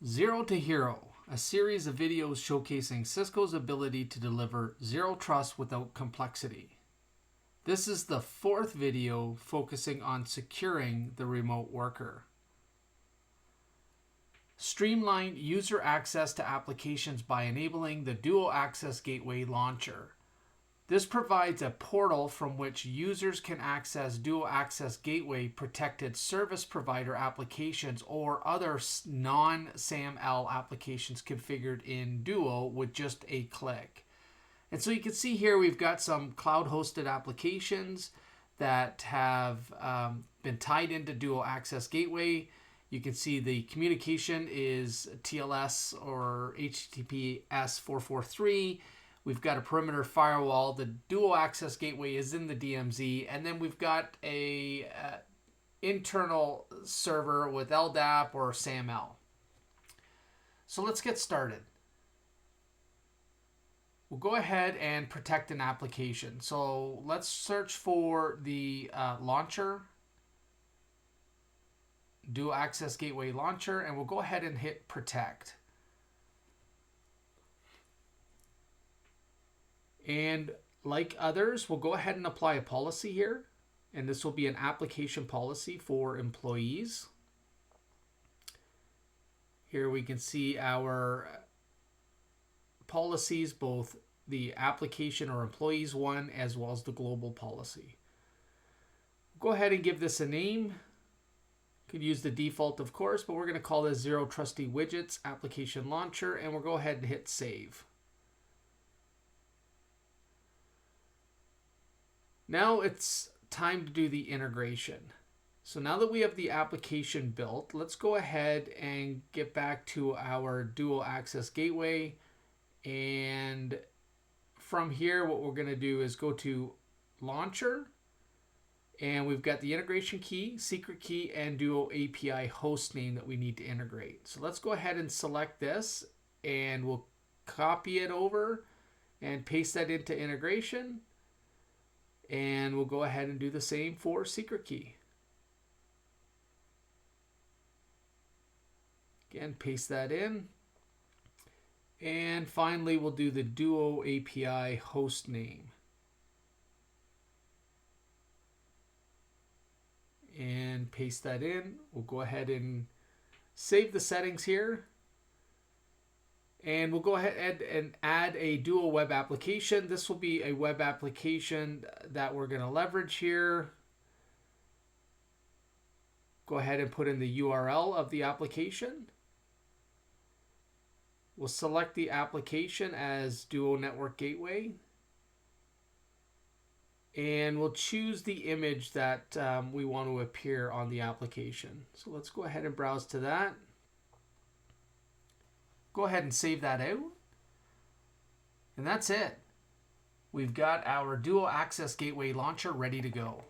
Zero to Hero, a series of videos showcasing Cisco's ability to deliver zero trust without complexity. This is the fourth video focusing on securing the remote worker. Streamline user access to applications by enabling the Dual Access Gateway Launcher. This provides a portal from which users can access Dual Access Gateway protected service provider applications or other non-SAML applications configured in Duo with just a click. And so you can see here we've got some cloud-hosted applications that have been tied into Dual Access Gateway. You can see the communication is TLS or HTTPS 443. We've got a perimeter firewall. The Dual Access Gateway is in the DMZ. And then we've got a internal server with LDAP or SAML. So let's get started. We'll go ahead and protect an application. So let's search for the launcher, Dual Access Gateway Launcher, and we'll go ahead and hit protect. And like others, we'll go ahead and apply a policy here. And this will be an application policy for employees. Here we can see our policies, both the application or employees one as well as the global policy. Go ahead and give this a name. Could use the default, of course, but we're going to call this Zero Trusty Widgets Application Launcher, and we'll go ahead and hit save. Now it's time to do the integration. So now that we have the application built, let's go ahead and get back to our Dual Access Gateway. And from here, what we're going to do is go to Launcher. And we've got the integration key, secret key, and Duo API host name that we need to integrate. So let's go ahead and select this, and we'll copy it over and paste that into integration. And we'll go ahead and do the same for secret key. Again, paste that in. And finally, we'll do the Duo API host name. And paste that in. We'll go ahead and save the settings here. And we'll go ahead and add a Duo web application. This will be a web application that we're going to leverage here. Go ahead and put in the URL of the application. We'll select the application as Duo Network Gateway. And we'll choose the image that we want to appear on the application. So let's go ahead and browse to that. Go ahead and save that out. And that's it. We've got our Dual Access Gateway Launcher ready to go.